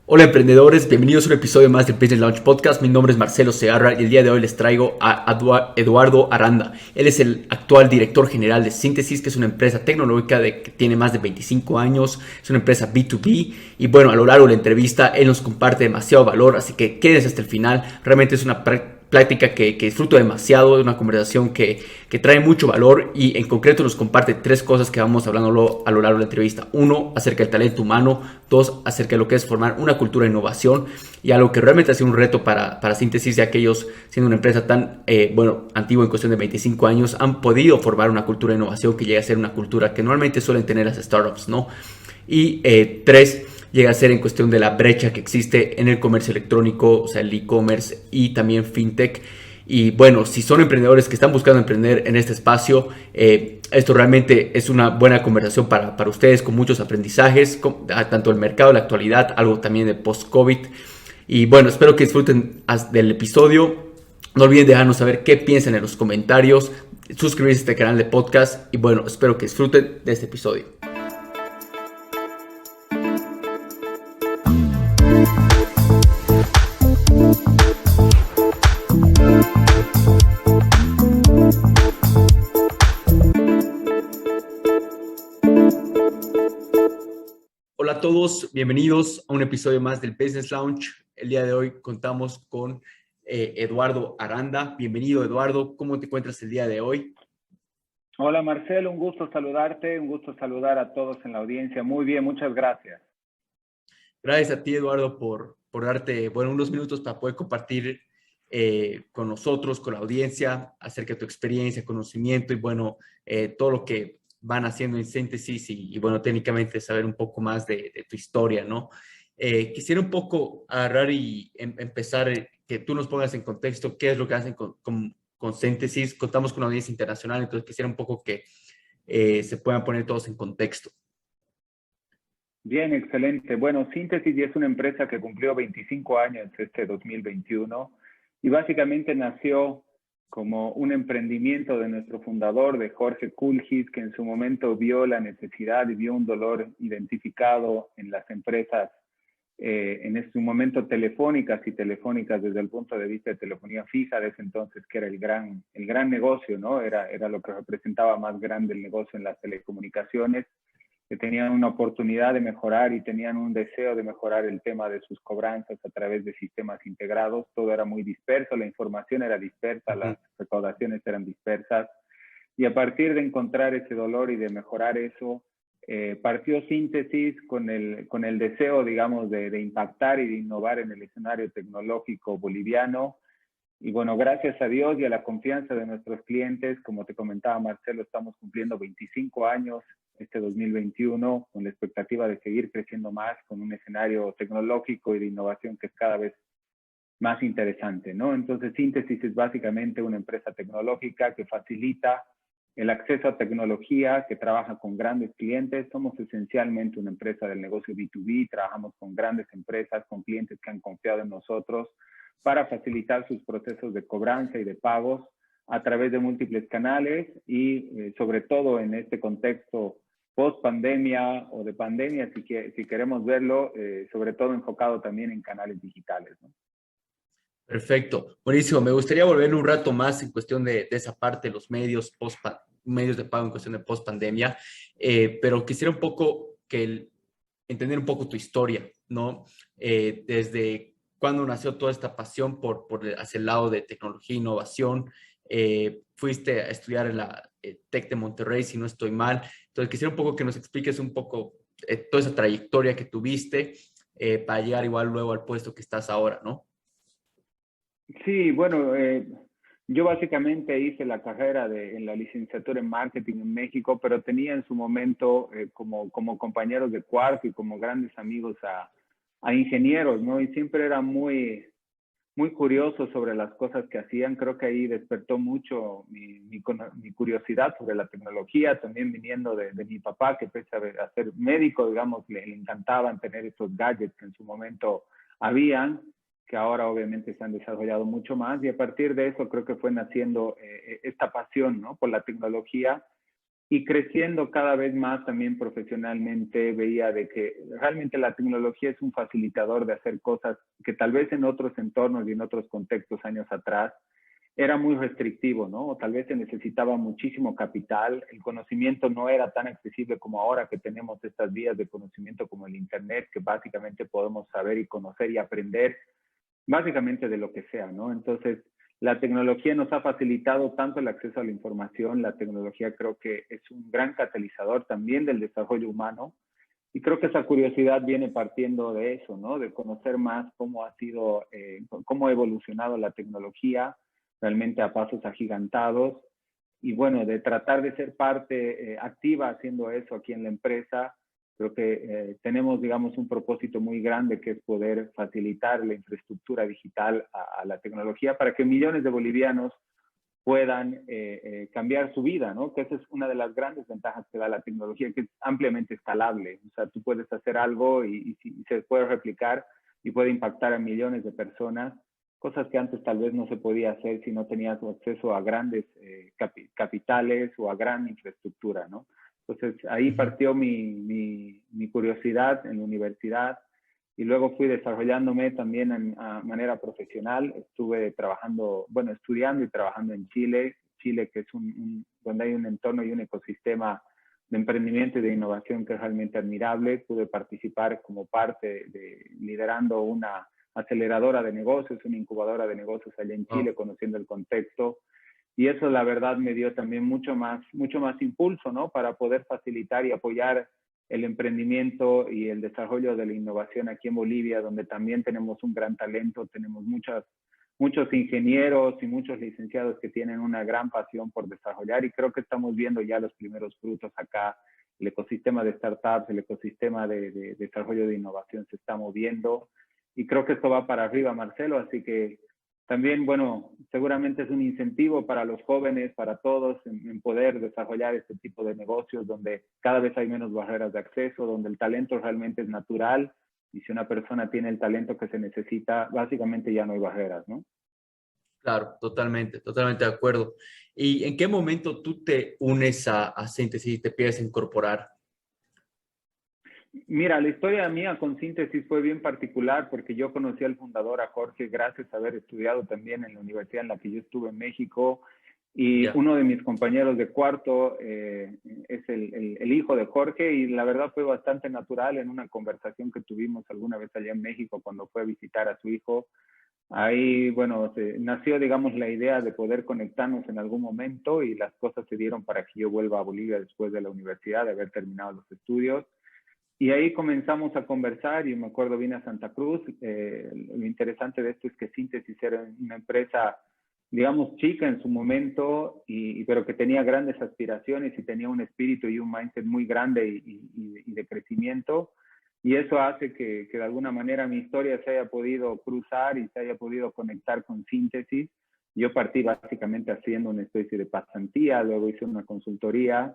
Hola emprendedores, bienvenidos a un episodio más del Business Launch Podcast. Mi nombre es Marcelo Segarra y el día de hoy les traigo a Eduardo Aranda. Él es el actual director general de Síntesis, que es una empresa tecnológica que tiene más de 25 años, es una empresa B2B y bueno, a lo largo de la entrevista él nos comparte demasiado valor, así que quédense hasta el final. Realmente es una plática que disfruto demasiado, una conversación que trae mucho valor y en concreto nos comparte tres cosas que vamos hablando a lo largo de la entrevista. Uno, acerca del talento humano. Dos, acerca de lo que es formar una cultura de innovación y algo que realmente ha sido un reto para Síntesis, ya que ellos, siendo una empresa tan, antigua en cuestión de 25 años, han podido formar una cultura de innovación que llega a ser una cultura que normalmente suelen tener las startups, ¿no? Y tres, llega a ser en cuestión de la brecha que existe en el comercio electrónico, o sea, el e-commerce y también fintech. Y bueno, si son emprendedores que están buscando emprender en este espacio, esto realmente es una buena conversación para ustedes, con muchos aprendizajes, tanto el mercado de la actualidad, algo también de post-COVID. Y bueno, espero que disfruten del episodio. No olviden dejarnos saber qué piensan en los comentarios, suscribirse a este canal de podcast y bueno, espero que disfruten de este episodio. Hola a todos, bienvenidos a un episodio más del Business Lounge. El día de hoy contamos con Eduardo Aranda. Bienvenido, Eduardo. ¿Cómo te encuentras el día de hoy? Hola Marcelo, un gusto saludarte, un gusto saludar a todos en la audiencia. Muy bien, muchas gracias. Gracias a ti, Eduardo, por darte, unos minutos para poder compartir con nosotros, con la audiencia, acerca de tu experiencia, conocimiento y, todo lo que van haciendo en Síntesis y técnicamente saber un poco más de tu historia, ¿no? Quisiera un poco agarrar y empezar, que tú nos pongas en contexto qué es lo que hacen con Síntesis. Contamos con una audiencia internacional, entonces quisiera un poco que se puedan poner todos en contexto. Bien, excelente. Bueno, Síntesis ya es una empresa que cumplió 25 años este 2021 y básicamente nació como un emprendimiento de nuestro fundador, de Jorge Kulgis, que en su momento vio la necesidad y vio un dolor identificado en las empresas, en ese momento telefónicas y telefónicas desde el punto de vista de telefonía fija de ese entonces, que era el gran negocio, ¿no? Era lo que representaba más grande el negocio en las telecomunicaciones, que tenían una oportunidad de mejorar y tenían un deseo de mejorar el tema de sus cobranzas a través de sistemas integrados. Todo era muy disperso, la información era dispersa, las recaudaciones eran dispersas. Y a partir de encontrar ese dolor y de mejorar eso, partió Síntesis con el deseo, digamos, de impactar y de innovar en el escenario tecnológico boliviano. Y bueno, gracias a Dios y a la confianza de nuestros clientes, como te comentaba Marcelo, estamos cumpliendo 25 años este 2021 con la expectativa de seguir creciendo más con un escenario tecnológico y de innovación que es cada vez más interesante, ¿no? Entonces, Síntesis es básicamente una empresa tecnológica que facilita el acceso a tecnología, que trabaja con grandes clientes. Somos esencialmente una empresa del negocio B2B, trabajamos con grandes empresas, con clientes que han confiado en nosotros para facilitar sus procesos de cobranza y de pagos a través de múltiples canales y sobre todo en este contexto post pandemia o de pandemia, si queremos verlo, sobre todo enfocado también en canales digitales, ¿no? Perfecto, buenísimo. Me gustaría volver un rato más en cuestión de esa parte, los medios, medios de pago en cuestión de post pandemia, pero quisiera un poco entender un poco tu historia, ¿no? Desde cuándo nació toda esta pasión hacia el lado de tecnología e innovación. Fuiste a estudiar en la Tec de Monterrey, si no estoy mal. Entonces, quisiera un poco que nos expliques un poco toda esa trayectoria que tuviste para llegar igual luego al puesto que estás ahora, ¿no? Sí, bueno, yo básicamente hice la carrera en la licenciatura en marketing en México, pero tenía en su momento como compañeros de cuarto y como grandes amigos a ingenieros, ¿no? Y siempre era muy curioso sobre las cosas que hacían. Creo que ahí despertó mucho mi curiosidad sobre la tecnología, también viniendo de mi papá, que pese a ser médico, digamos, le encantaban tener estos gadgets que en su momento habían, que ahora obviamente se han desarrollado mucho más, y a partir de eso creo que fue naciendo esta pasión, ¿no?, por la tecnología. y creciendo cada vez más también profesionalmente, veía de que realmente la tecnología es un facilitador de hacer cosas que tal vez en otros entornos y en otros contextos años atrás era muy restrictivo, ¿no? O tal vez se necesitaba muchísimo capital, el conocimiento no era tan accesible como ahora que tenemos estas vías de conocimiento como el Internet, que básicamente podemos saber y conocer y aprender básicamente de lo que sea, ¿no? Entonces, la tecnología nos ha facilitado tanto el acceso a la información, la tecnología creo que es un gran catalizador también del desarrollo humano, y creo que esa curiosidad viene partiendo de eso, ¿no? De conocer más cómo ha sido, cómo ha evolucionado la tecnología realmente a pasos agigantados, y bueno, de tratar de ser parte activa haciendo eso aquí en la empresa. Creo que tenemos, digamos, un propósito muy grande que es poder facilitar la infraestructura digital a la tecnología para que millones de bolivianos puedan cambiar su vida, ¿no? Que esa es una de las grandes ventajas que da la tecnología, que es ampliamente escalable. O sea, tú puedes hacer algo y se puede replicar y puede impactar a millones de personas, cosas que antes tal vez no se podía hacer si no tenías acceso a grandes capitales o a gran infraestructura, ¿no? Entonces, ahí partió mi curiosidad en la universidad y luego fui desarrollándome también a manera profesional. Estuve trabajando, bueno, estudiando y trabajando en Chile, Chile que es donde hay un entorno y un ecosistema de emprendimiento y de innovación que es realmente admirable. Pude participar como parte de liderando una aceleradora de negocios, una incubadora de negocios allá en Chile, conociendo el contexto. Y eso la verdad me dio también mucho más impulso, ¿no? Para poder facilitar y apoyar el emprendimiento y el desarrollo de la innovación aquí en Bolivia, donde también tenemos un gran talento, tenemos muchos ingenieros y muchos licenciados que tienen una gran pasión por desarrollar, y creo que estamos viendo ya los primeros frutos acá. El ecosistema de startups, el ecosistema de desarrollo de innovación se está moviendo, y creo que esto va para arriba, Marcelo, así que también, bueno, seguramente es un incentivo para los jóvenes, para todos, en poder desarrollar este tipo de negocios donde cada vez hay menos barreras de acceso, donde el talento realmente es natural, y si una persona tiene el talento que se necesita, básicamente ya no hay barreras, ¿no? Claro, totalmente, totalmente de acuerdo. ¿Y en qué momento tú te unes a Síntesis y te empiezas a incorporar? Mira, la historia mía con Síntesis fue bien particular porque yo conocí al fundador, a Jorge, gracias a haber estudiado también en la universidad en la que yo estuve en México. Y Ya. uno de mis compañeros de cuarto es el hijo de Jorge, y la verdad fue bastante natural en una conversación que tuvimos alguna vez allá en México cuando fue a visitar a su hijo. Ahí, bueno, nació, digamos, la idea de poder conectarnos en algún momento, y las cosas se dieron para que yo vuelva a Bolivia después de la universidad, de haber terminado los estudios. Y ahí comenzamos a conversar y me acuerdo vine a Santa Cruz. Lo interesante de esto es que Síntesis era una empresa, digamos, chica en su momento, pero que tenía grandes aspiraciones y tenía un espíritu y un mindset muy grande y de crecimiento. Y eso hace que de alguna manera mi historia se haya podido cruzar y se haya podido conectar con Síntesis. Yo partí básicamente haciendo una especie de pasantía, luego hice una consultoría,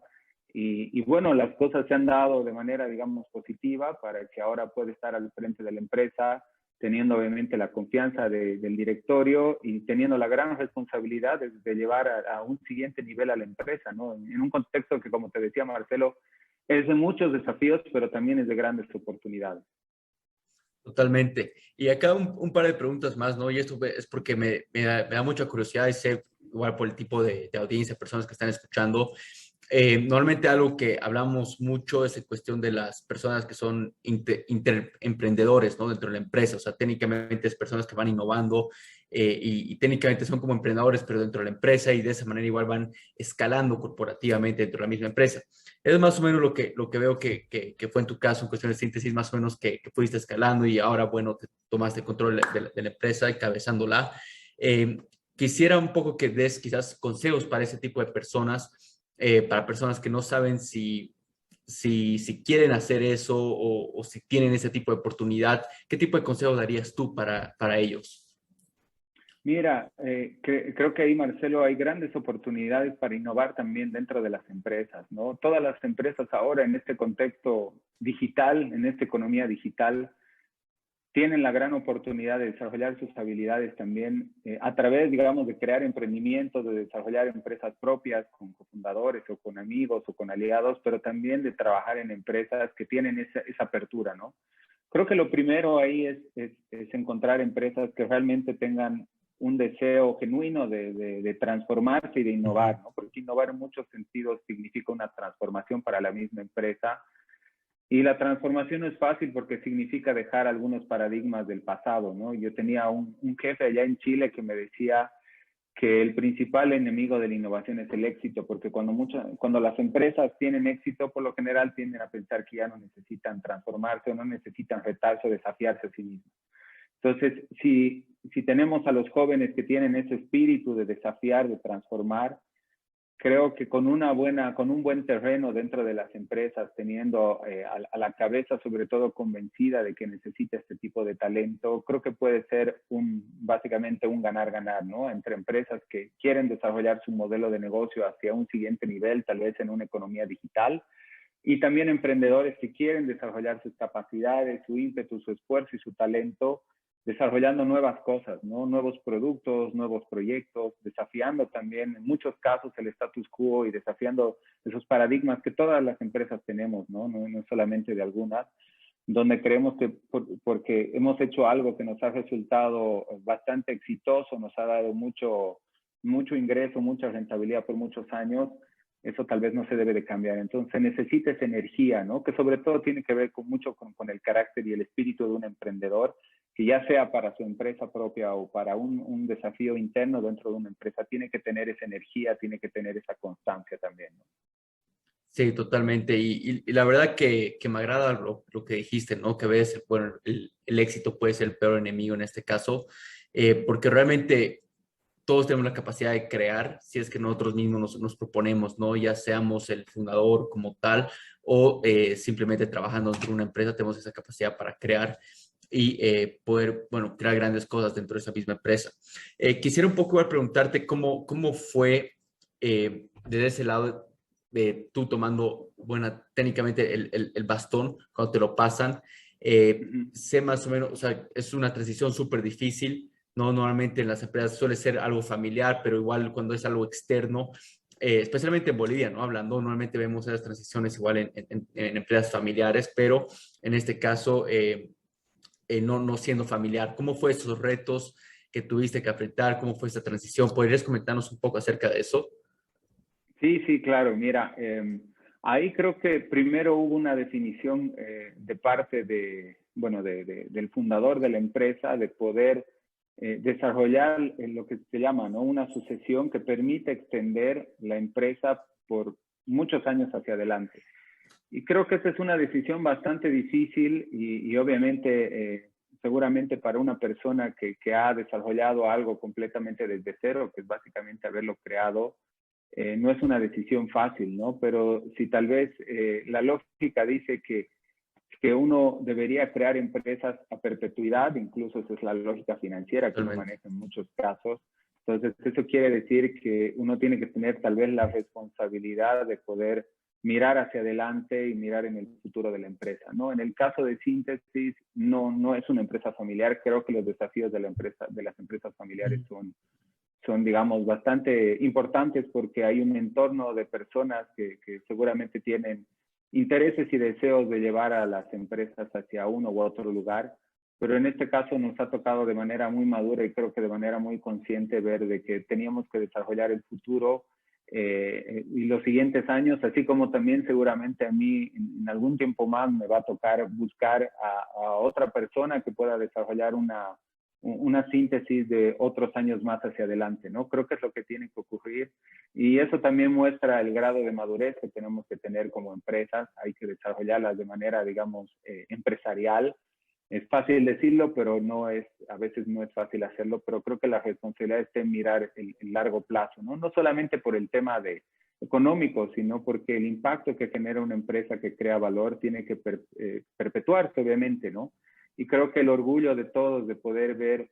y bueno, las cosas se han dado de manera, digamos, positiva para que ahora pueda estar al frente de la empresa, teniendo obviamente la confianza del directorio y teniendo la gran responsabilidad de llevar a un siguiente nivel a la empresa, ¿no? En un contexto que, como te decía Marcelo, es de muchos desafíos, pero también es de grandes oportunidades. Totalmente. Y acá un par de preguntas más, ¿no? Y esto es porque me da mucha curiosidad y sé, igual por el tipo de audiencia, personas que están escuchando. Normalmente algo que hablamos mucho es en cuestión de las personas que son emprendedores, ¿no? Dentro de la empresa. O sea, técnicamente es personas que van innovando y técnicamente son como emprendedores, pero dentro de la empresa, y de esa manera igual van escalando corporativamente dentro de la misma empresa. Es más o menos lo que veo que fue en tu caso, en cuestión de síntesis, más o menos que fuiste escalando y ahora, bueno, te tomaste control de la empresa, encabezándola. Eh, Quisiera un poco que des quizás consejos para ese tipo de personas, para personas que no saben si quieren hacer eso o si tienen ese tipo de oportunidad. ¿Qué tipo de consejos darías tú para ellos? Mira, creo que ahí, Marcelo, hay grandes oportunidades para innovar también dentro de las empresas, ¿no? Todas las empresas ahora en este contexto digital, en esta economía digital, tienen la gran oportunidad de desarrollar sus habilidades también a través, digamos, de crear emprendimientos, de desarrollar empresas propias con cofundadores o con amigos o con aliados, pero también de trabajar en empresas que tienen esa apertura, ¿no? Creo que lo primero ahí es encontrar empresas que realmente tengan un deseo genuino de transformarse y de innovar, ¿no? Porque innovar en muchos sentidos significa una transformación para la misma empresa. Y la transformación no es fácil porque significa dejar algunos paradigmas del pasado, ¿no? Yo tenía un jefe allá en Chile que me decía que el principal enemigo de la innovación es el éxito, porque cuando las empresas tienen éxito, por lo general tienden a pensar que ya no necesitan transformarse o no necesitan retarse o desafiarse a sí mismos. Entonces, si tenemos a los jóvenes que tienen ese espíritu de desafiar, de transformar, creo que con un buen terreno dentro de las empresas, teniendo a la cabeza sobre todo convencida de que necesita este tipo de talento, creo que puede ser básicamente un ganar-ganar, ¿no? Entre empresas que quieren desarrollar su modelo de negocio hacia un siguiente nivel, tal vez en una economía digital, y también emprendedores que quieren desarrollar sus capacidades, su ímpetu, su esfuerzo y su talento desarrollando nuevas cosas, ¿no? Nuevos productos, nuevos proyectos, desafiando también en muchos casos el status quo y desafiando esos paradigmas que todas las empresas tenemos, ¿no? No solamente de algunas, donde creemos que porque hemos hecho algo que nos ha resultado bastante exitoso, nos ha dado mucho ingreso, mucha rentabilidad por muchos años, eso tal vez no se debe de cambiar. Entonces necesita esa energía, ¿no? Que sobre todo tiene que ver mucho con el carácter y el espíritu de un emprendedor, que ya sea para su empresa propia o para un desafío interno dentro de una empresa, tiene que tener esa energía, tiene que tener esa constancia también, ¿no? Sí, totalmente. Y la verdad que me agrada lo que dijiste, ¿no? Que ves, bueno, el éxito puede ser el peor enemigo en este caso, porque realmente todos tenemos la capacidad de crear si es que nosotros mismos nos proponemos, ¿no? Ya seamos el fundador como tal o simplemente trabajando dentro de una empresa, tenemos esa capacidad para crear y poder, bueno, crear grandes cosas dentro de esa misma empresa. Quisiera un poco preguntarte cómo fue desde ese lado de tú tomando, bueno, técnicamente el bastón cuando te lo pasan. Sé más o menos, o sea, es una transición súper difícil, ¿no? Normalmente en las empresas suele ser algo familiar, pero igual cuando es algo externo, especialmente en Bolivia, ¿no? Hablando, normalmente vemos esas transiciones igual en empresas familiares, pero en este caso, no siendo familiar. ¿Cómo fue esos retos que tuviste que enfrentar? ¿Cómo fue esa transición? ¿Podrías comentarnos un poco acerca de eso? Sí, sí, claro. Mira, ahí creo que primero hubo una definición de parte del fundador de la empresa de poder desarrollar lo que se llama, ¿no? Una sucesión que permite extender la empresa por muchos años hacia adelante. Y creo que esta es una decisión bastante difícil y obviamente seguramente para una persona que ha desarrollado algo completamente desde cero, que es básicamente haberlo creado, no es una decisión fácil, ¿no? Pero si tal vez la lógica dice que uno debería crear empresas a perpetuidad, incluso esa es la lógica financiera que uno Totalmente. maneja en muchos casos. Entonces, eso quiere decir que uno tiene que tener tal vez la responsabilidad de poder mirar hacia adelante y mirar en el futuro de la empresa, ¿no? En el caso de Síntesis, no es una empresa familiar. Creo que los desafíos de las empresas familiares son, digamos, bastante importantes porque hay un entorno de personas que seguramente tienen intereses y deseos de llevar a las empresas hacia uno u otro lugar, pero en este caso nos ha tocado de manera muy madura y creo que de manera muy consciente ver de que teníamos que desarrollar el futuro y los siguientes años, así como también seguramente a mí en algún tiempo más me va a tocar buscar a otra persona que pueda desarrollar una síntesis de otros años más hacia adelante, ¿no? Creo que es lo que tiene que ocurrir y eso también muestra el grado de madurez que tenemos que tener como empresas. Hay que desarrollarlas de manera, digamos, empresarial. Es fácil decirlo, pero a veces no es fácil hacerlo, pero creo que la responsabilidad está en mirar el largo plazo, ¿no? No solamente por el tema económico, sino porque el impacto que genera una empresa que crea valor tiene que perpetuarse, obviamente, ¿no? Y creo que el orgullo de todos de poder ver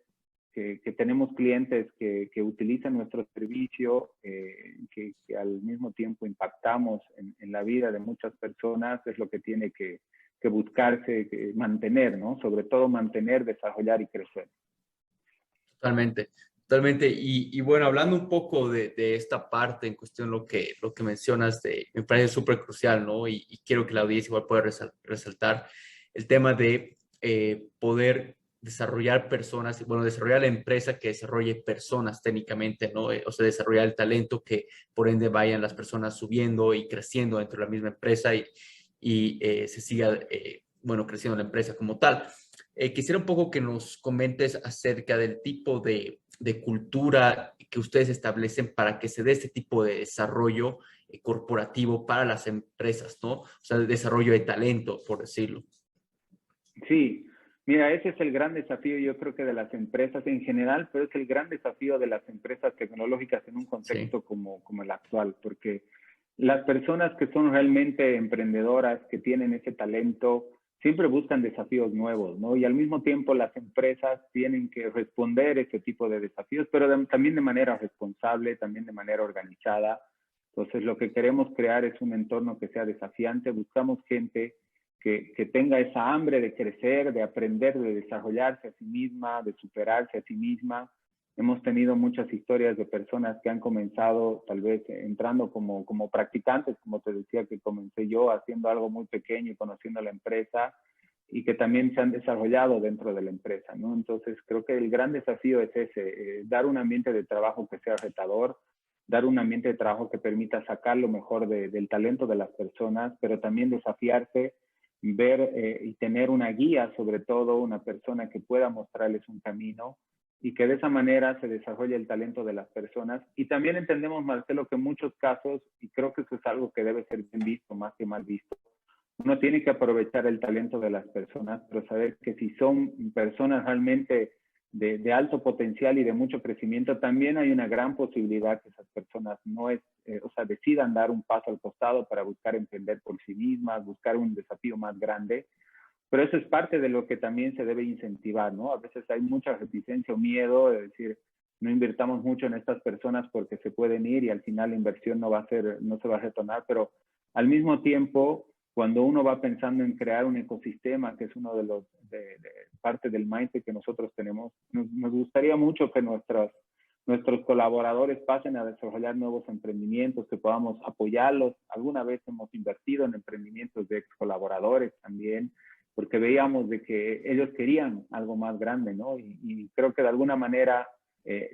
que tenemos clientes que utilizan nuestro servicio, que al mismo tiempo impactamos en la vida de muchas personas, es lo que tiene que buscarse mantener, ¿no? Sobre todo mantener, desarrollar y crecer. Totalmente, totalmente. Y bueno, hablando un poco de esta parte en cuestión, lo que mencionas, me parece súper crucial, ¿no? Y quiero que la audiencia igual pueda resaltar el tema de poder desarrollar personas, bueno, desarrollar la empresa que desarrolle personas técnicamente, ¿no? O sea, desarrollar el talento que por ende vayan las personas subiendo y creciendo dentro de la misma empresa y se siga, bueno, creciendo la empresa como tal. Quisiera un poco que nos comentes acerca del tipo de cultura que ustedes establecen para que se dé este tipo de desarrollo corporativo para las empresas, ¿no? O sea, el desarrollo de talento, por decirlo. Sí, mira, ese es el gran desafío, yo creo que de las empresas en general, pero es el gran desafío de las empresas tecnológicas en un Sí, contexto como el actual, porque las personas que son realmente emprendedoras, que tienen ese talento, siempre buscan desafíos nuevos, ¿no? Y al mismo tiempo las empresas tienen que responder a ese tipo de desafíos, pero también de manera responsable, también de manera organizada. Entonces, lo que queremos crear es un entorno que sea desafiante, buscamos gente que tenga esa hambre de crecer, de aprender, de desarrollarse a sí misma, de superarse a sí misma. Hemos tenido muchas historias de personas que han comenzado tal vez entrando como practicantes, como te decía que comencé yo, haciendo algo muy pequeño y conociendo la empresa, y que también se han desarrollado dentro de la empresa, ¿no? Entonces, creo que el gran desafío es ese, dar un ambiente de trabajo que sea retador, dar un ambiente de trabajo que permita sacar lo mejor del talento de las personas, pero también desafiarse, ver y tener una guía, sobre todo una persona que pueda mostrarles un camino y que de esa manera se desarrolle el talento de las personas. Y también entendemos, Marcelo, que en muchos casos, y creo que eso es algo que debe ser bien visto más que mal visto, uno tiene que aprovechar el talento de las personas, pero saber que si son personas realmente de alto potencial y de mucho crecimiento, también hay una gran posibilidad que esas personas no es, o sea, decidan dar un paso al costado para buscar emprender por sí mismas, buscar un desafío más grande. Pero eso es parte de lo que también se debe incentivar, ¿no? A veces hay mucha reticencia o miedo de decir, no invirtamos mucho en estas personas porque se pueden ir y al final la inversión no va a ser, no se va a retornar, pero al mismo tiempo, cuando uno va pensando en crear un ecosistema, que es uno de los, de parte del mindset que nosotros tenemos, nos gustaría mucho que nuestros colaboradores pasen a desarrollar nuevos emprendimientos, que podamos apoyarlos. Alguna vez hemos invertido en emprendimientos de ex colaboradores también, porque veíamos de que ellos querían algo más grande, ¿no? Y creo que de alguna manera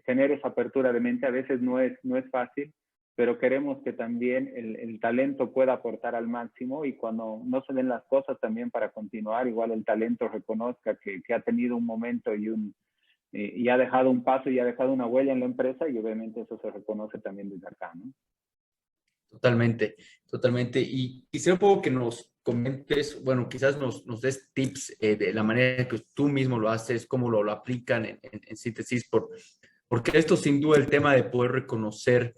tener esa apertura de mente a veces no es fácil, pero queremos que también el talento pueda aportar al máximo y cuando no se den las cosas también para continuar, igual el talento reconozca que ha tenido un momento y ha dejado un paso y ha dejado una huella en la empresa y obviamente eso se reconoce también desde acá, ¿no? totalmente, totalmente. Y quisiera un poco que nos comentes, bueno, quizás nos des tips de la manera que tú mismo lo haces, cómo lo aplican en síntesis, porque esto sin duda el tema de poder reconocer,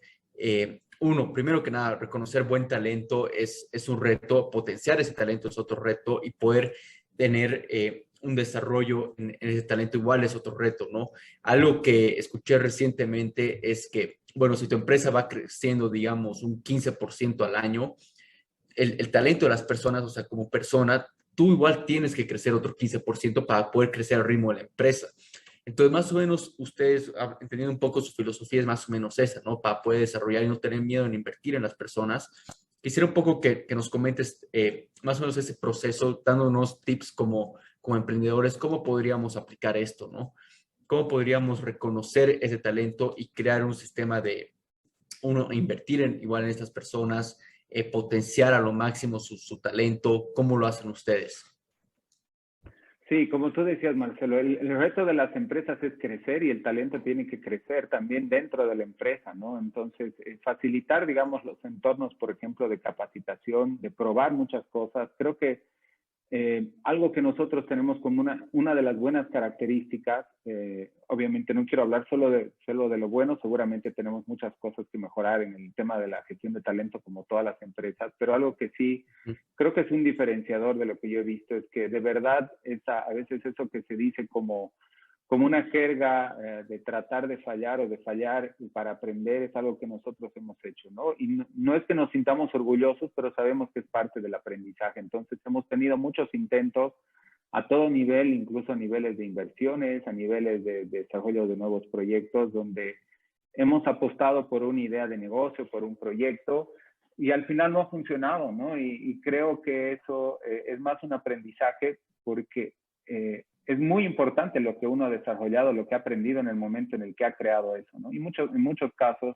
uno, primero que nada, reconocer buen talento es un reto, potenciar ese talento es otro reto y poder tener un desarrollo en ese talento igual es otro reto, ¿no? Algo que escuché recientemente es que, bueno, si tu empresa va creciendo, digamos, un 15% al año, el talento de las personas, o sea, como persona, tú igual tienes que crecer otro 15% para poder crecer al ritmo de la empresa. Entonces, más o menos, ustedes, entendiendo un poco su filosofía, es más o menos esa, ¿no? Para poder desarrollar y no tener miedo en invertir en las personas. Quisiera un poco que nos comentes más o menos ese proceso, dándonos tips como emprendedores, cómo podríamos aplicar esto, ¿no? ¿Cómo podríamos reconocer ese talento y crear un sistema de, uno, invertir igual en estas personas, potenciar a lo máximo su talento? ¿Cómo lo hacen ustedes? Sí, como tú decías, Marcelo, el reto de las empresas es crecer y el talento tiene que crecer también dentro de la empresa, ¿no? Entonces, facilitar, digamos, los entornos, por ejemplo, de capacitación, de probar muchas cosas. Creo que algo que nosotros tenemos como una de las buenas características, obviamente no quiero hablar solo de lo bueno, seguramente tenemos muchas cosas que mejorar en el tema de la gestión de talento como todas las empresas, pero algo que sí creo que es un diferenciador de lo que yo he visto es que de verdad a veces eso que se dice como una jerga de tratar de fallar o de fallar para aprender es algo que nosotros hemos hecho, ¿no? Y no es que nos sintamos orgullosos, pero sabemos que es parte del aprendizaje. Entonces hemos tenido muchos intentos a todo nivel, incluso a niveles de inversiones, a niveles de desarrollo de nuevos proyectos, donde hemos apostado por una idea de negocio, por un proyecto, y al final no ha funcionado, ¿no? Y creo que eso es más un aprendizaje porque es muy importante lo que uno ha desarrollado, lo que ha aprendido en el momento en el que ha creado eso, ¿no? Y en muchos casos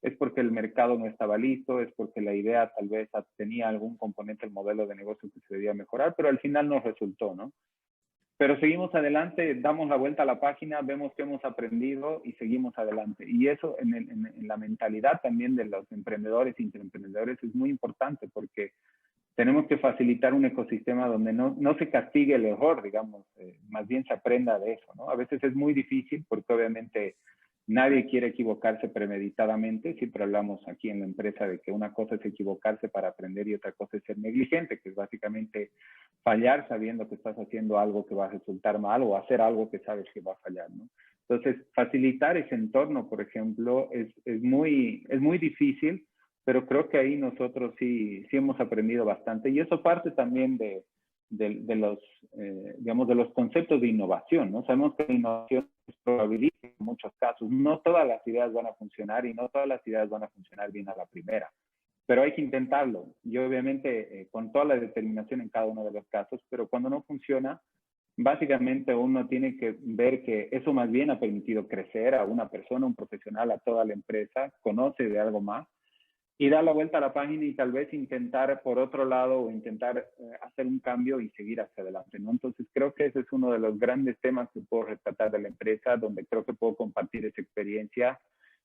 es porque el mercado no estaba listo, es porque la idea tal vez tenía algún componente del modelo de negocio que se debía mejorar, pero al final no resultó, ¿no? Pero seguimos adelante, damos la vuelta a la página, vemos qué hemos aprendido y seguimos adelante. Y eso en la mentalidad también de los emprendedores e intraemprendedores es muy importante porque tenemos que facilitar un ecosistema donde no se castigue el error, digamos, más bien se aprenda de eso, ¿no? A veces es muy difícil porque obviamente nadie quiere equivocarse premeditadamente. Siempre hablamos aquí en la empresa de que una cosa es equivocarse para aprender y otra cosa es ser negligente, que es básicamente fallar sabiendo que estás haciendo algo que va a resultar mal o hacer algo que sabes que va a fallar, ¿no? Entonces, facilitar ese entorno, por ejemplo, es muy difícil, pero creo que ahí nosotros sí hemos aprendido bastante. Y eso parte también de los, digamos, de los conceptos de innovación, ¿no? Sabemos que la innovación es probabilística en muchos casos. No todas las ideas van a funcionar y no todas las ideas van a funcionar bien a la primera, pero hay que intentarlo. Y obviamente con toda la determinación en cada uno de los casos, pero cuando no funciona, básicamente uno tiene que ver que eso más bien ha permitido crecer a una persona, un profesional, a toda la empresa, conoce de algo más y dar la vuelta a la página y tal vez intentar por otro lado o intentar hacer un cambio y seguir hacia adelante, ¿no? Entonces creo que ese es uno de los grandes temas que puedo rescatar de la empresa, donde creo que puedo compartir esa experiencia.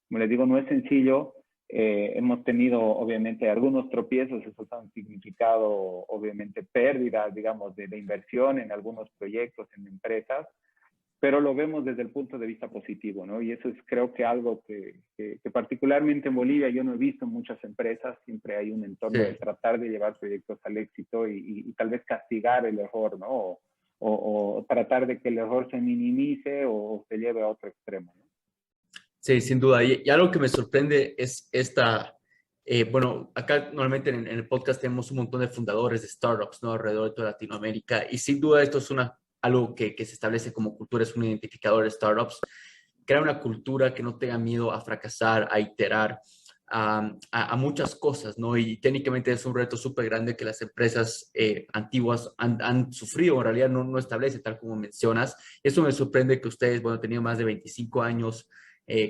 Como les digo, no es sencillo. Hemos tenido obviamente algunos tropiezos, esos han significado obviamente pérdidas, digamos, de inversión en algunos proyectos, en empresas, pero lo vemos desde el punto de vista positivo, ¿no? Y eso es creo que algo que particularmente en Bolivia yo no he visto en muchas empresas. Siempre hay un entorno de tratar de llevar proyectos al éxito y tal vez castigar el error, ¿no? O tratar de que el error se minimice o se lleve a otro extremo, ¿no? Sí, sin duda. Y algo que me sorprende es bueno, acá normalmente en el podcast tenemos un montón de fundadores de startups, ¿no? Alrededor de toda Latinoamérica. Y sin duda esto es algo que se establece como cultura, es un identificador de startups. Crear una cultura que no tenga miedo a fracasar, a iterar, a muchas cosas, ¿no? Y técnicamente es un reto súper grande que las empresas antiguas han sufrido, en realidad no establece, tal como mencionas. Eso me sorprende que ustedes, bueno, tenido más de 25 años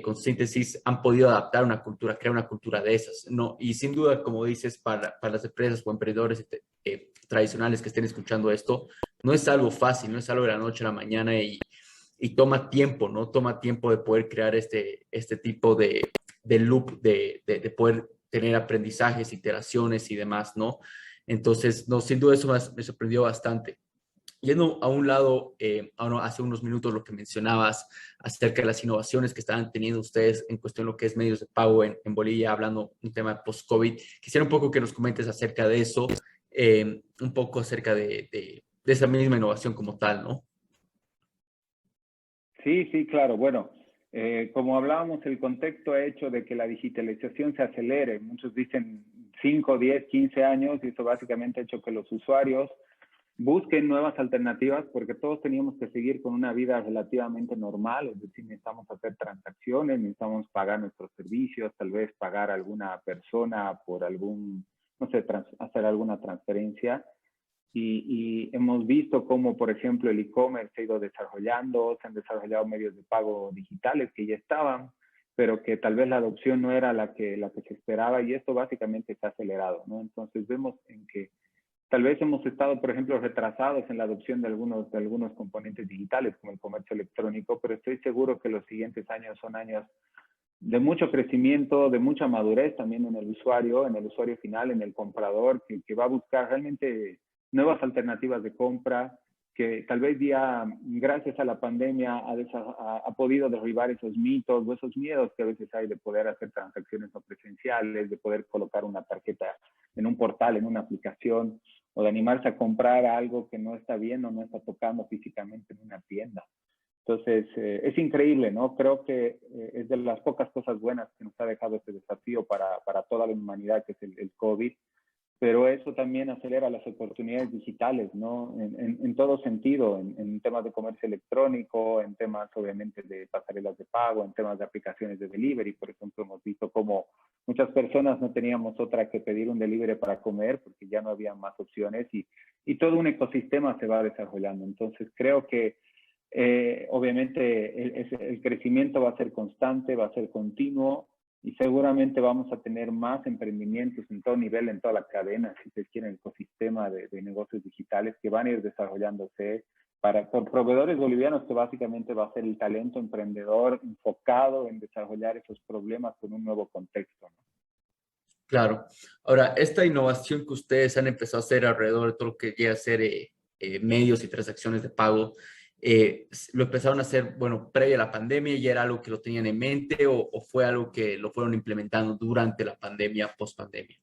con Síntesis, han podido adaptar una cultura, crear una cultura de esas, ¿no? Y sin duda, como dices, para las empresas o emprendedores tradicionales que estén escuchando esto, no es algo fácil, no es algo de la noche a la mañana y toma tiempo, ¿no? Toma tiempo de poder crear este tipo de loop, de poder tener aprendizajes, iteraciones y demás, ¿no? Entonces, no, sin duda eso me sorprendió bastante. Yendo a un lado, hace unos minutos lo que mencionabas acerca de las innovaciones que estaban teniendo ustedes en cuestión de lo que es medios de pago en Bolivia, hablando un tema post-COVID, quisiera un poco que nos comentes acerca de eso, un poco acerca de esa misma innovación como tal, ¿no? Sí, claro. Bueno, como hablábamos, el contexto ha hecho de que la digitalización se acelere. Muchos dicen 5, 10, 15 años y eso básicamente ha hecho que los usuarios busquen nuevas alternativas porque todos teníamos que seguir con una vida relativamente normal, es decir, necesitamos hacer transacciones, necesitamos pagar nuestros servicios, tal vez pagar a alguna persona por algún, no sé, hacer alguna transferencia. Y hemos visto cómo, por ejemplo, el e-commerce se ha ido desarrollando, se han desarrollado medios de pago digitales que ya estaban, pero que tal vez la adopción no era la que se esperaba y esto básicamente se ha acelerado, ¿no? Entonces vemos en que tal vez hemos estado, por ejemplo, retrasados en la adopción de algunos componentes digitales como el comercio electrónico, pero estoy seguro que los siguientes años son años de mucho crecimiento, de mucha madurez también en el usuario final, en el comprador, que va a buscar realmente nuevas alternativas de compra, que tal vez ya gracias a la pandemia ha podido derribar esos mitos o esos miedos que a veces hay de poder hacer transacciones no presenciales, de poder colocar una tarjeta en un portal, en una aplicación, o de animarse a comprar algo que no está bien o no está tocando físicamente en una tienda. Entonces, es increíble, ¿no? Creo que es de las pocas cosas buenas que nos ha dejado este desafío para toda la humanidad, que es el COVID, pero eso también acelera las oportunidades digitales, ¿no? En todo sentido, en temas de comercio electrónico, en temas obviamente de pasarelas de pago, en temas de aplicaciones de delivery. Por ejemplo, hemos visto cómo muchas personas no teníamos otra que pedir un delivery para comer porque ya no había más opciones y todo un ecosistema se va desarrollando. Entonces, creo que obviamente el crecimiento va a ser constante, va a ser continuo y seguramente vamos a tener más emprendimientos en todo nivel, en toda la cadena, si se quiere, el ecosistema de negocios digitales que van a ir desarrollándose por proveedores bolivianos, que básicamente va a ser el talento emprendedor enfocado en desarrollar esos problemas con un nuevo contexto, ¿no? Claro. Ahora, esta innovación que ustedes han empezado a hacer alrededor de todo lo que llega a ser medios y transacciones de pago, ¿lo empezaron a hacer, bueno, previa a la pandemia y era algo que lo tenían en mente o fue algo que lo fueron implementando durante la pandemia, post pandemia?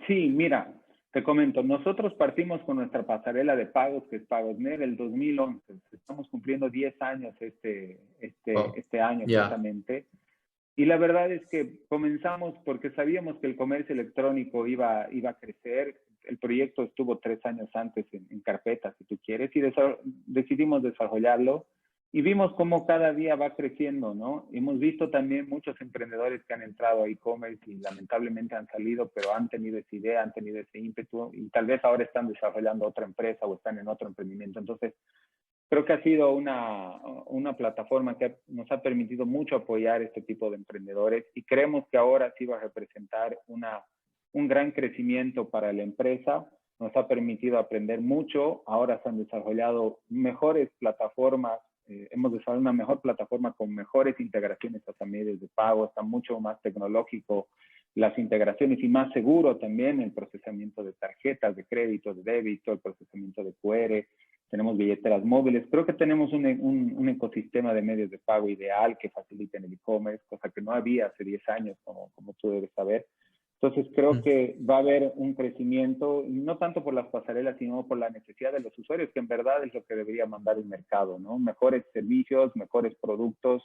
Sí, mira, te comento, nosotros partimos con nuestra pasarela de pagos, que es Pagosnet, el 2011. Estamos cumpliendo 10 años Oh, este año ya, justamente. Y la verdad es que comenzamos porque sabíamos que el comercio electrónico iba a crecer. El proyecto estuvo 3 años antes en carpeta, si tú quieres, y decidimos desarrollarlo. Y vimos cómo cada día va creciendo, ¿no? Hemos visto también muchos emprendedores que han entrado a e-commerce y lamentablemente han salido, pero han tenido esa idea, han tenido ese ímpetu y tal vez ahora están desarrollando otra empresa o están en otro emprendimiento. Entonces, creo que ha sido una plataforma que nos ha permitido mucho apoyar este tipo de emprendedores y creemos que ahora sí va a representar un gran crecimiento para la empresa. Nos ha permitido aprender mucho. Ahora se han desarrollado mejores plataformas. Hemos desarrollado una mejor plataforma con mejores integraciones hasta medios de pago. Está mucho más tecnológico las integraciones y más seguro también el procesamiento de tarjetas de crédito, de débito, el procesamiento de QR. Tenemos billeteras móviles. Creo que tenemos un ecosistema de medios de pago ideal que faciliten el e-commerce, cosa que no había hace 10 años, como tú debes saber. Entonces, creo mm, que va a haber un crecimiento, no tanto por las pasarelas, sino por la necesidad de los usuarios, que en verdad es lo que debería mandar el mercado, ¿no? Mejores servicios, mejores productos,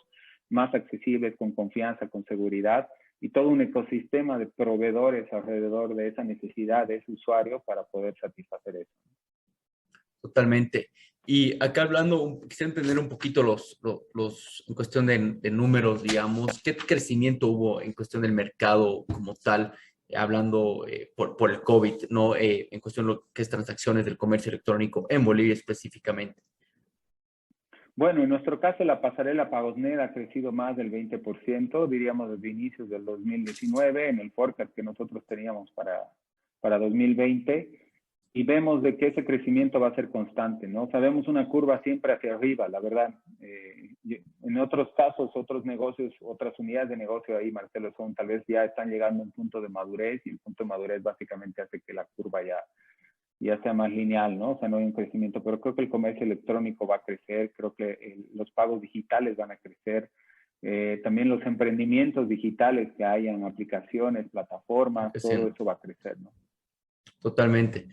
más accesibles, con confianza, con seguridad, y todo un ecosistema de proveedores alrededor de esa necesidad de ese usuario para poder satisfacer eso. totalmente. Y acá hablando, quisiera entender un poquito en cuestión de números, digamos, ¿qué crecimiento hubo en cuestión del mercado como tal, hablando por el COVID, ¿no? En cuestión de lo que es transacciones del comercio electrónico en Bolivia específicamente. Bueno, en nuestro caso la pasarela Pagosnet ha crecido más del 20%, diríamos desde inicios del 2019, en el forecast que nosotros teníamos para 2020, y vemos de que ese crecimiento va a ser constante, ¿no? Sabemos una curva siempre hacia arriba, la verdad. En otros casos, otros negocios, otras unidades de negocio ahí, Marcelo, tal vez ya están llegando a un punto de madurez, y el punto de madurez básicamente hace que la curva ya sea más lineal, ¿no? O sea, no hay un crecimiento, pero creo que el comercio electrónico va a crecer, creo que los pagos digitales van a crecer, también los emprendimientos digitales que hayan, aplicaciones, plataformas, todo Creciendo. eso va a crecer, ¿no? Totalmente.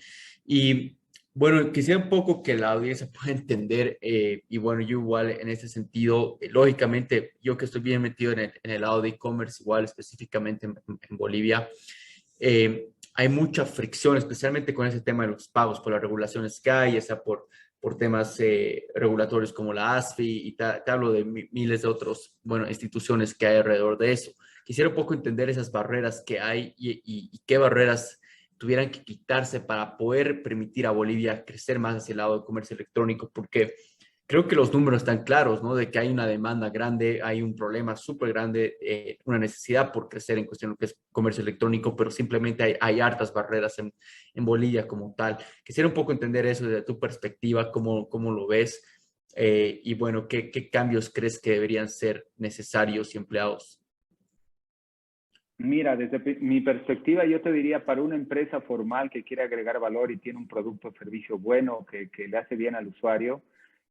Y bueno, quisiera un poco que la audiencia pueda entender, y bueno, yo igual en ese sentido, lógicamente, yo que estoy bien metido en el lado de e-commerce, igual específicamente en Bolivia, hay mucha fricción, especialmente con ese tema de los pagos, por las regulaciones que hay, ya sea por temas regulatorios como la ASFI, y te hablo de miles de otros, bueno, instituciones que hay alrededor de eso. Quisiera un poco entender esas barreras que hay y qué barreras tuvieran que quitarse para poder permitir a Bolivia crecer más hacia el lado del comercio electrónico, porque creo que los números están claros, ¿no? De que hay una demanda grande, hay un problema súper grande, una necesidad por crecer en cuestión de lo que es comercio electrónico, pero simplemente hay hartas barreras en Bolivia como tal. Quisiera un poco entender eso desde tu perspectiva, cómo lo ves, y bueno, qué cambios crees que deberían ser necesarios y empleados. Mira, desde mi perspectiva, yo te diría para una empresa formal que quiere agregar valor y tiene un producto o servicio bueno que le hace bien al usuario,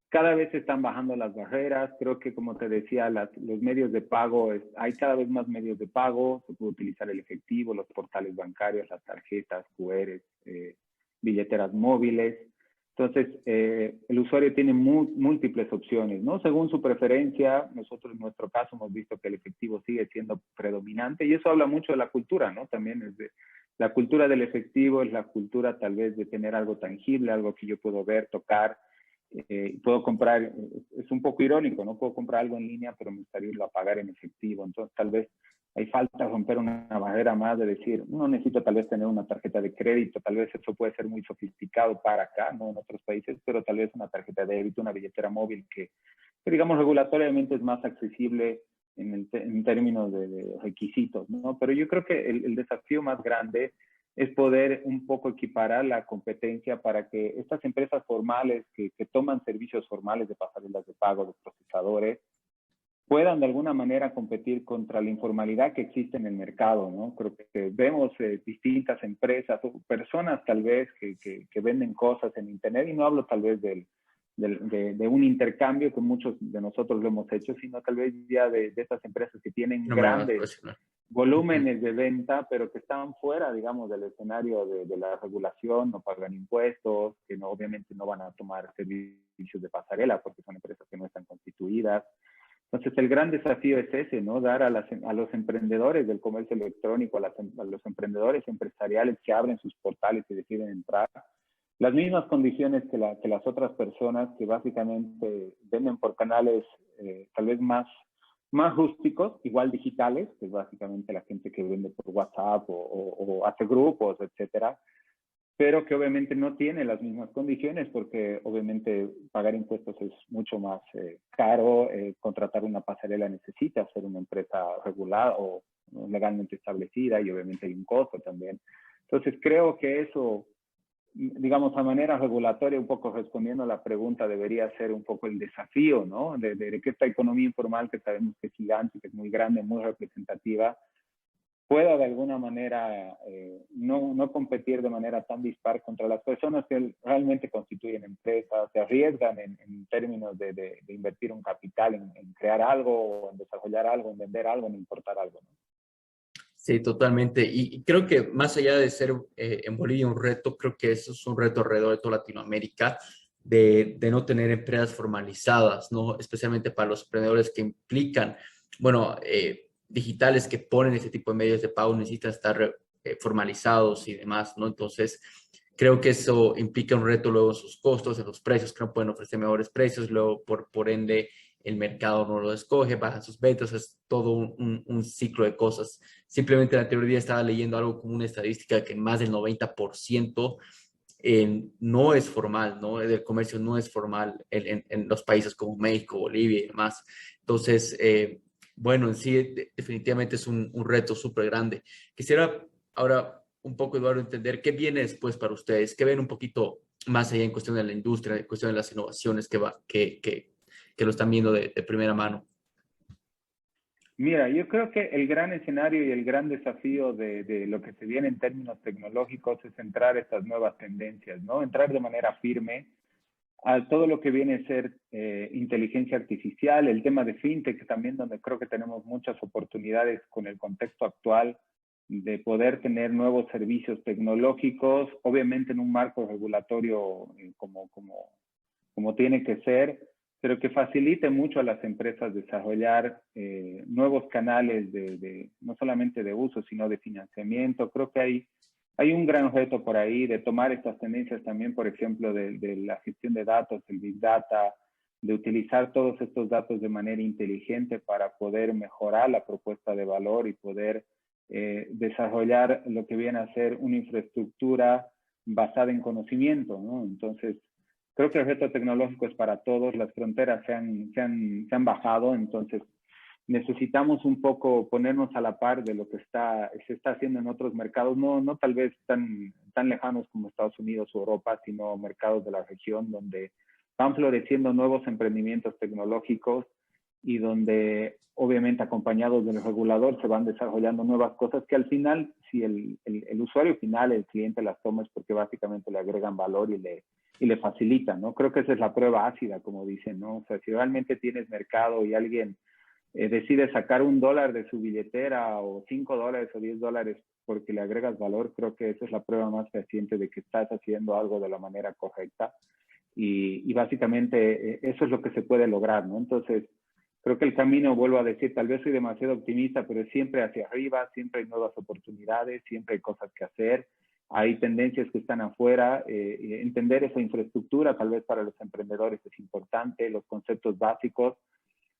cada vez se están bajando las barreras. Creo que, como te decía, los medios de pago, hay cada vez más medios de pago. Se puede utilizar el efectivo, los portales bancarios, las tarjetas, QR, billeteras móviles. Entonces, el usuario tiene múltiples opciones, ¿no? Según su preferencia, nosotros en nuestro caso hemos visto que el efectivo sigue siendo predominante y eso habla mucho de la cultura, ¿no? También es de la cultura del efectivo, es la cultura tal vez de tener algo tangible, algo que yo puedo ver, tocar, puedo comprar, es un poco irónico, ¿no? Puedo comprar algo en línea, pero me gustaría irlo a pagar en efectivo. Entonces, tal vez hay falta romper una barrera más de decir, no necesito tal vez tener una tarjeta de crédito, tal vez eso puede ser muy sofisticado para acá, no en otros países, pero tal vez una tarjeta de débito, una billetera móvil que digamos, regulatoriamente es más accesible en términos de requisitos, ¿no? Pero yo creo que el desafío más grande es poder un poco equiparar la competencia para que estas empresas formales que toman servicios formales de pasarelas de pago, de procesadores, puedan de alguna manera competir contra la informalidad que existe en el mercado, ¿no? Creo que vemos distintas empresas o personas tal vez que venden cosas en Internet, y no hablo tal vez de un intercambio que muchos de nosotros lo hemos hecho, sino tal vez ya de estas empresas que tienen Una manera más grandes profesional. volúmenes de venta, pero que están fuera, digamos, del escenario de la regulación, no pagan impuestos, que no, obviamente no van a tomar servicios de pasarela porque son empresas que no están constituidas. Entonces, el gran desafío es ese, ¿no? Dar a los emprendedores del comercio electrónico, a los emprendedores empresariales que abren sus portales y deciden entrar, las mismas condiciones que las otras personas que básicamente venden por canales tal vez más rústicos, igual digitales, que es básicamente la gente que vende por WhatsApp o hace grupos, etcétera, pero que obviamente no tiene las mismas condiciones porque obviamente pagar impuestos es mucho más caro, contratar una pasarela necesita ser una empresa regulada o legalmente establecida y obviamente hay un costo también. Entonces creo que eso, digamos, a manera regulatoria, un poco respondiendo a la pregunta, debería ser un poco el desafío, ¿no? De que esta economía informal, que sabemos que es gigante, que es muy grande, muy representativa, pueda de alguna manera no competir de manera tan dispar contra las personas que realmente constituyen empresas, se arriesgan en términos de invertir un capital en crear algo, en desarrollar algo, en vender algo, en importar algo, ¿no? Sí, totalmente. Y creo que más allá de ser en Bolivia un reto, creo que eso es un reto alrededor de toda Latinoamérica, de no tener empresas formalizadas, ¿no? Especialmente para los emprendedores que implican, bueno, digitales que ponen ese tipo de medios de pago, necesitan estar formalizados y demás, ¿no? Entonces, creo que eso implica un reto luego en sus costos, en los precios, que no pueden ofrecer mejores precios, luego por ende el mercado no lo escoge, baja sus ventas, es todo un ciclo de cosas. Simplemente la teoría estaba leyendo algo como una estadística que más del 90% no es formal, ¿no? El comercio no es formal en los países como México, Bolivia y demás. Entonces, bueno, en sí definitivamente es un reto súper grande. Quisiera ahora un poco, Eduardo, entender qué viene después para ustedes, qué ven un poquito más allá en cuestión de la industria, en cuestión de las innovaciones que lo están viendo de primera mano. Mira, yo creo que el gran escenario y el gran desafío de lo que se viene en términos tecnológicos es entrar a estas nuevas tendencias, ¿no? Entrar de manera firme a todo lo que viene a ser inteligencia artificial, el tema de fintech también, donde creo que tenemos muchas oportunidades con el contexto actual de poder tener nuevos servicios tecnológicos, obviamente en un marco regulatorio como tiene que ser, pero que facilite mucho a las empresas desarrollar nuevos canales no solamente de uso, sino de financiamiento. Creo que hay un gran reto por ahí de tomar estas tendencias también, por ejemplo, de la gestión de datos, el Big Data, de utilizar todos estos datos de manera inteligente para poder mejorar la propuesta de valor y poder desarrollar lo que viene a ser una infraestructura basada en conocimiento, ¿no? Entonces, creo que el reto tecnológico es para todos, las fronteras se han bajado, entonces necesitamos un poco ponernos a la par de lo que se está haciendo en otros mercados, no tal vez tan lejanos como Estados Unidos o Europa, sino mercados de la región donde van floreciendo nuevos emprendimientos tecnológicos y donde obviamente acompañados del regulador se van desarrollando nuevas cosas que al final, si el usuario final, el cliente las toma es porque básicamente le agregan valor y le facilitan, ¿no? Creo que esa es la prueba ácida, como dicen, ¿no? O sea, si realmente tienes mercado y alguien decide sacar $1 de su billetera o $5 o $10 porque le agregas valor, creo que esa es la prueba más fehaciente de que estás haciendo algo de la manera correcta. y básicamente eso es lo que se puede lograr, ¿no? Entonces, creo que el camino, vuelvo a decir, tal vez soy demasiado optimista, pero es siempre hacia arriba, siempre hay nuevas oportunidades, siempre hay cosas que hacer, hay tendencias que están afuera, entender esa infraestructura tal vez para los emprendedores es importante, los conceptos básicos,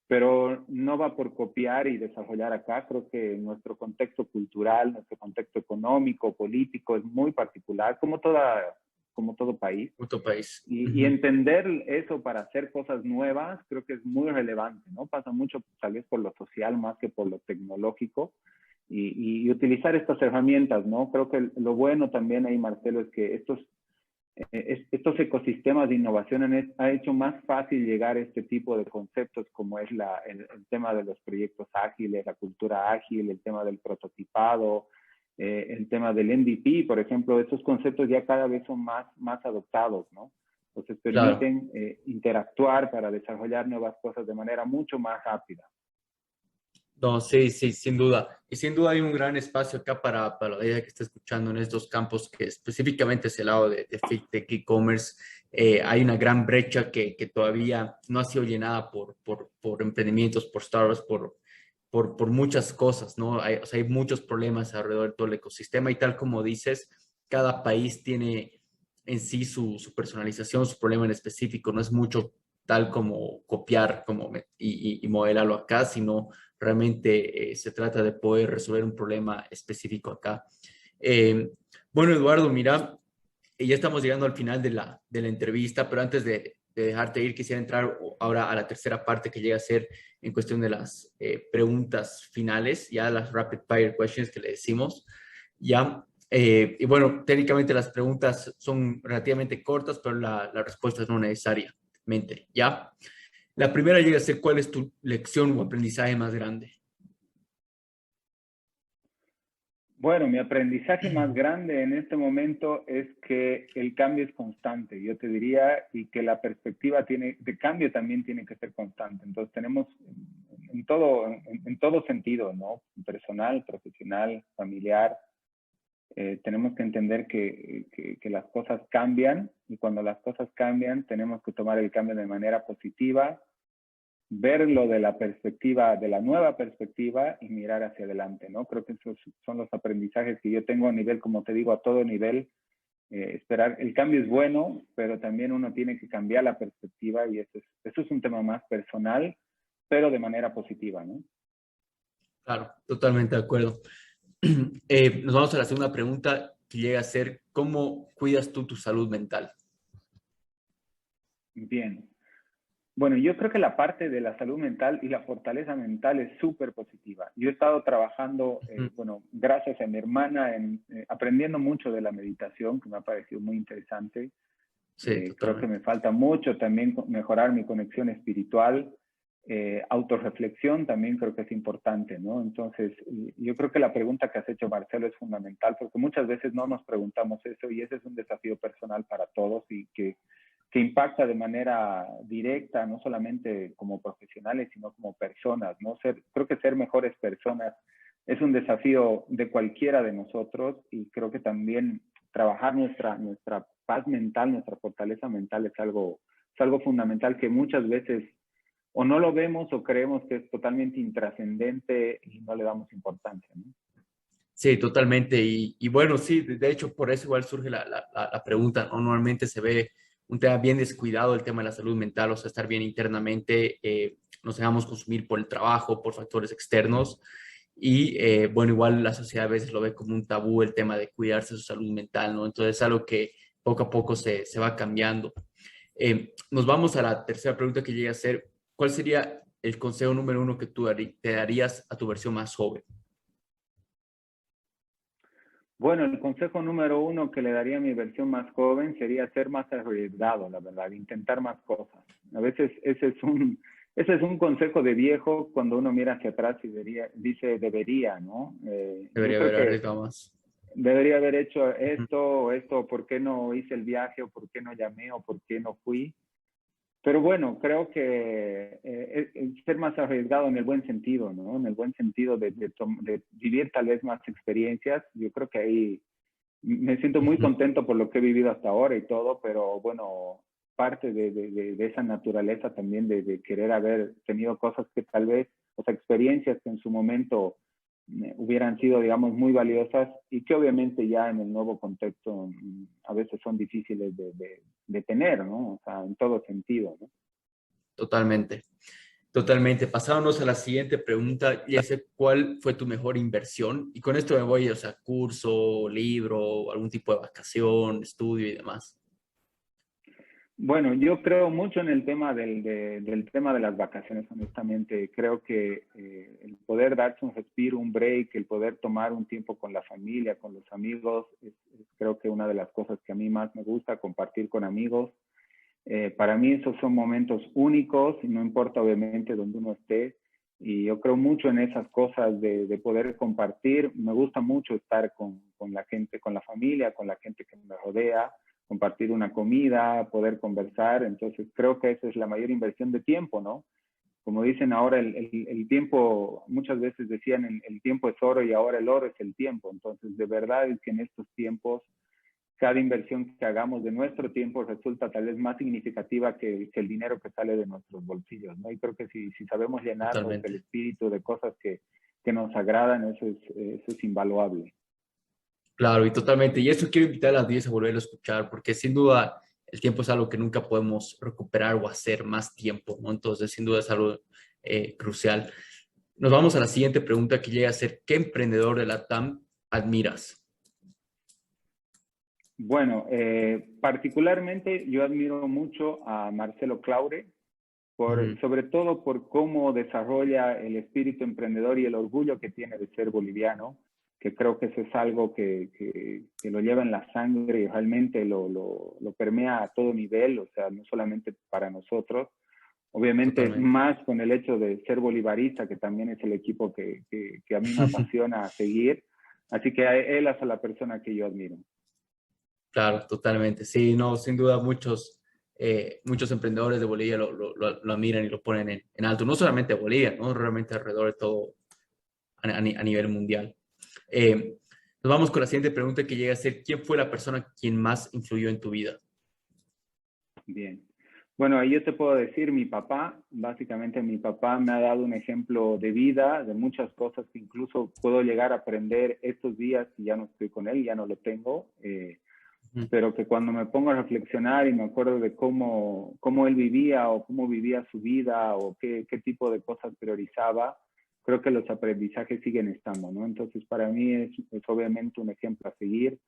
pero no va por copiar y desarrollar acá. Creo que nuestro contexto cultural, nuestro contexto económico, político es muy particular, como todo país. Otro país. Y entender eso para hacer cosas nuevas creo que es muy relevante, ¿no? Pasa mucho tal vez por lo social más que por lo tecnológico y utilizar estas herramientas, ¿no? Creo que lo bueno también ahí, Marcelo, es que estos ecosistemas de innovación ha hecho más fácil llegar a este tipo de conceptos como es el tema de los proyectos ágiles, la cultura ágil, el tema del prototipado, el tema del MVP, por ejemplo. Estos conceptos ya cada vez son más adoptados, ¿no? Entonces Claro. permiten interactuar para desarrollar nuevas cosas de manera mucho más rápida. No, sí, sí, sin duda. Y sin duda hay un gran espacio acá para la idea que está escuchando en estos campos, que específicamente es el lado de FinTech e-commerce. Hay una gran brecha que todavía no ha sido llenada por emprendimientos, por startups, por muchas cosas, ¿no? O sea, hay muchos problemas alrededor de todo el ecosistema y tal como dices, cada país tiene en sí su personalización, su problema en específico. No es mucho tal como copiar y modelarlo acá, sino realmente se trata de poder resolver un problema específico acá. Eh, bueno, Eduardo, mira, ya estamos llegando al final de la entrevista, pero antes de dejarte ir, quisiera entrar ahora a la tercera parte que llega a ser en cuestión de las preguntas finales, ya las rapid fire questions que le decimos. Ya, y bueno, técnicamente las preguntas son relativamente cortas, pero la respuesta es no necesariamente. Ya, la primera llega a ser: ¿cuál es tu lección o aprendizaje más grande? Bueno, mi aprendizaje más grande en este momento es que el cambio es constante, yo te diría, y que la perspectiva de cambio también tiene que ser constante. Entonces tenemos en todo sentido, ¿no? Personal, profesional, familiar, tenemos que entender que las cosas cambian y cuando las cosas cambian tenemos que tomar el cambio de manera positiva, verlo de la perspectiva, de la nueva perspectiva y mirar hacia adelante, ¿no? Creo que esos son los aprendizajes que yo tengo a nivel, como te digo, a todo nivel. Esperar, el cambio es bueno, pero también uno tiene que cambiar la perspectiva y eso es un tema más personal, pero de manera positiva, ¿no? Claro, totalmente de acuerdo. Nos vamos a la segunda pregunta que llega a ser: ¿cómo cuidas tú tu salud mental? Bien. Bueno, yo creo que la parte de la salud mental y la fortaleza mental es súper positiva. Yo he estado trabajando, Ujú. bueno, gracias a mi hermana, aprendiendo mucho de la meditación, que me ha parecido muy interesante. Sí, Creo que totalmente. me falta mucho también mejorar mi conexión espiritual. Autorreflexión también creo que es importante, ¿no? Entonces, yo creo que la pregunta que has hecho, Marcelo, es fundamental porque muchas veces no nos preguntamos eso y ese es un desafío personal para todos y que impacta de manera directa, no solamente como profesionales, sino como personas, ¿no? Creo que ser mejores personas es un desafío de cualquiera de nosotros y creo que también trabajar nuestra paz mental, nuestra fortaleza mental es algo fundamental que muchas veces o no lo vemos o creemos que es totalmente intrascendente y no le damos importancia, ¿no? Sí, totalmente. Y bueno, sí, de hecho, por eso igual surge la pregunta, ¿no? Normalmente se ve un tema bien descuidado, el tema de la salud mental, o sea, estar bien internamente, nos dejamos consumir por el trabajo, por factores externos. Y bueno, igual la sociedad a veces lo ve como un tabú el tema de cuidarse su salud mental, ¿no? Entonces es algo que poco a poco se va cambiando. Nos vamos a la tercera pregunta que llega a ser: ¿cuál sería el consejo número uno que tú te darías a tu versión más joven? Bueno, el consejo número uno que le daría a mi versión más joven sería ser más arriesgado, la verdad, intentar más cosas. A veces ese es un consejo de viejo cuando uno mira hacia atrás y dice debería, ¿no? Yo Debería creo haber que arriesgado más. debería haber hecho Ujú. esto o esto, ¿por qué no hice el viaje o por qué no llamé o por qué no fui? Pero bueno, creo que ser más arriesgado en el buen sentido, ¿no? En el buen sentido de vivir tal vez más experiencias. Yo creo que ahí me siento muy Ujú. contento por lo que he vivido hasta ahora y todo, pero bueno, parte de esa naturaleza también de querer haber tenido cosas que tal vez, o sea, experiencias que en su momento hubieran sido, digamos, muy valiosas y que obviamente ya en el nuevo contexto a veces son difíciles de tener, ¿no? O sea, en todo sentido, ¿no? Totalmente. Totalmente. Pasándonos a la siguiente pregunta, y ese, ¿cuál fue tu mejor inversión? Y con esto me voy, o sea, curso, libro, algún tipo de vacación, estudio y demás. Bueno, yo creo mucho en el tema del tema de las vacaciones, honestamente. Creo que el poder darse un respiro, un break, el poder tomar un tiempo con la familia, con los amigos, creo que una de las cosas que a mí más me gusta, compartir con amigos. Para mí esos son momentos únicos, y no importa obviamente donde uno esté. Y yo creo mucho en esas cosas de poder compartir. Me gusta mucho estar con la gente, con la familia, con la gente que me rodea, compartir una comida, poder conversar. Entonces creo que esa es la mayor inversión de tiempo, ¿no? Como dicen ahora, el tiempo, muchas veces decían, el tiempo es oro y ahora el oro es el tiempo. Entonces, de verdad es que en estos tiempos cada inversión que hagamos de nuestro tiempo resulta tal vez más significativa que el dinero que sale de nuestros bolsillos, ¿no? Y creo que si sabemos llenarnos del Totalmente. espíritu de cosas que nos agradan, eso es invaluable. Claro, y totalmente. Y eso quiero invitar a las 10 a volverlo a escuchar, porque sin duda el tiempo es algo que nunca podemos recuperar o hacer más tiempo, ¿no? Entonces, sin duda es algo crucial. Nos vamos a la siguiente pregunta que llega a ser, ¿qué emprendedor de la TAM admiras? Bueno, particularmente yo admiro mucho a Marcelo Claure, Ujú. sobre todo por cómo desarrolla el espíritu emprendedor y el orgullo que tiene de ser boliviano, que creo que eso es algo que lo lleva en la sangre y realmente lo permea a todo nivel, o sea, no solamente para nosotros, obviamente Totalmente. más con el hecho de ser bolivarista, que también es el equipo que a mí me apasiona seguir, así que a él es a la persona que yo admiro. Claro, totalmente. Sí, no, sin duda muchos emprendedores de Bolivia lo admiran y lo ponen en alto. No solamente Bolivia, ¿no? Realmente alrededor de todo a nivel mundial. Eh, Nos vamos con la siguiente pregunta que llega a ser, ¿quién fue la persona quien más influyó en tu vida? Bien. Bueno, ahí yo te puedo decir, mi papá, básicamente mi papá me ha dado un ejemplo de vida, de muchas cosas que incluso puedo llegar a aprender estos días y ya no estoy con él, ya no lo tengo, Ujú. pero que cuando me pongo a reflexionar y me acuerdo de cómo él vivía o cómo vivía su vida o qué tipo de cosas priorizaba, creo que los aprendizajes siguen estando, ¿no? Entonces, para mí es obviamente un ejemplo a seguir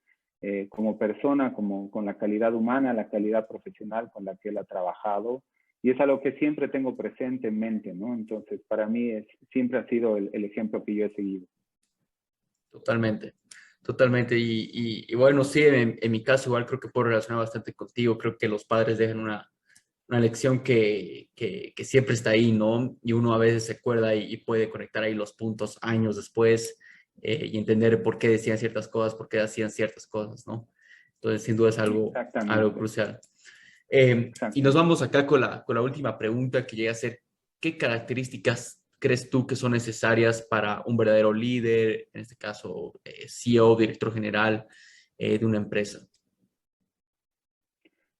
como persona, como con la calidad humana, la calidad profesional con la que él ha trabajado. Y es algo que siempre tengo presente en mente, ¿no? Entonces, para mí siempre ha sido el ejemplo que yo he seguido. Totalmente, totalmente. Y bueno, sí, en mi caso igual creo que puedo relacionar bastante contigo. Creo que los padres dejan una lección que siempre está ahí, ¿no? Y uno a veces se acuerda y puede conectar ahí los puntos años después y entender por qué decían ciertas cosas, por qué hacían ciertas cosas, ¿no? Entonces, sin duda es algo Exactamente, crucial. Y nos exactamente. vamos acá con la última pregunta que llega a ser, ¿qué características crees tú que son necesarias para un verdadero líder, en este caso CEO, director general de una empresa?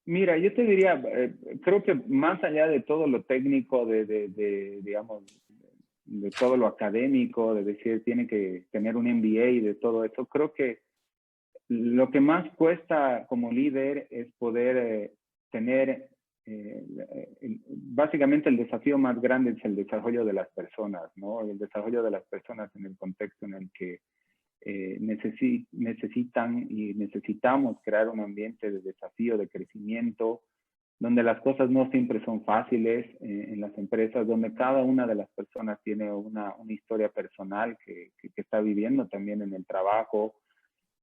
Mira, yo te diría, creo que más allá de todo lo técnico, digamos, de todo lo académico, de decir tiene que tener un MBA y de todo eso, creo que lo que más cuesta como líder es poder tener, básicamente el desafío más grande es el desarrollo de las personas, ¿no? El desarrollo de las personas en el contexto en el que necesitan y necesitamos crear un ambiente de desafío, de crecimiento, donde las cosas no siempre son fáciles en las empresas, donde cada una de las personas tiene una historia personal que está viviendo también en el trabajo.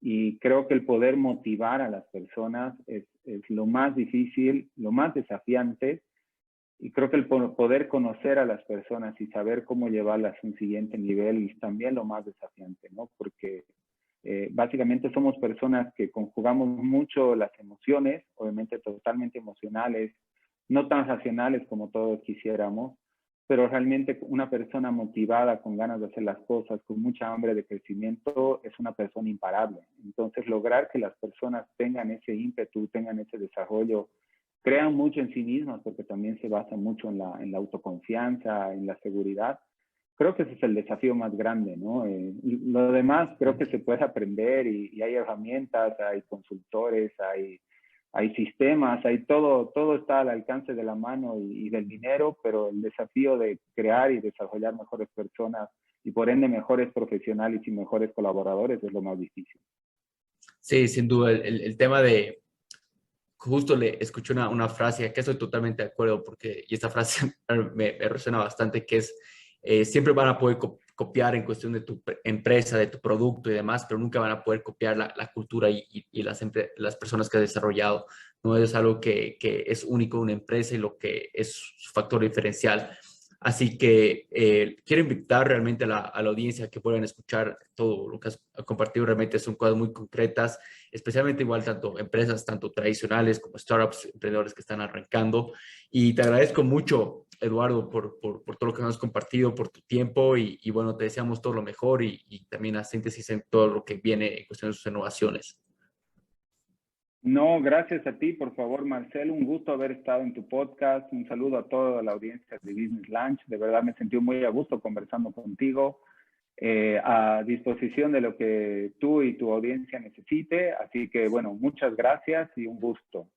Y creo que el poder motivar a las personas es lo más difícil, lo más desafiante. Y creo que el poder conocer a las personas y saber cómo llevarlas a un siguiente nivel es también lo más desafiante, ¿no? Porque básicamente somos personas que conjugamos mucho las emociones, obviamente totalmente emocionales, no tan racionales como todos quisiéramos, pero realmente una persona motivada, con ganas de hacer las cosas, con mucha hambre de crecimiento, es una persona imparable. Entonces, lograr que las personas tengan ese ímpetu, tengan ese desarrollo crean mucho en sí mismas porque también se basan mucho en la autoconfianza, en la seguridad. Creo que ese es el desafío más grande, ¿no? Lo demás creo que se puede aprender y hay herramientas, hay consultores, hay sistemas, hay todo está al alcance de la mano y del dinero, pero el desafío de crear y desarrollar mejores personas y por ende mejores profesionales y mejores colaboradores es lo más difícil. Sí, sin duda, el tema de, justo le escuché una frase que estoy totalmente de acuerdo, porque, y esta frase me resuena bastante, que es, siempre van a poder copiar en cuestión de tu empresa, de tu producto y demás, pero nunca van a poder copiar la cultura y las personas que has desarrollado. No es algo que es único de una empresa y lo que es su factor diferencial. Así que quiero invitar realmente a la audiencia que puedan escuchar todo lo que has compartido. Realmente son cosas muy concretas, especialmente igual tanto empresas, tanto tradicionales como startups, emprendedores que están arrancando. Y te agradezco mucho, Eduardo, por todo lo que nos has compartido, por tu tiempo y bueno, te deseamos todo lo mejor y también a Síntesis en todo lo que viene en cuestión de sus innovaciones. No, gracias a ti, por favor, Marcelo. Un gusto haber estado en tu podcast. Un saludo a toda la audiencia de Business Lunch. De verdad me sentí muy a gusto conversando contigo, a disposición de lo que tú y tu audiencia necesite. Así que, bueno, muchas gracias y un gusto.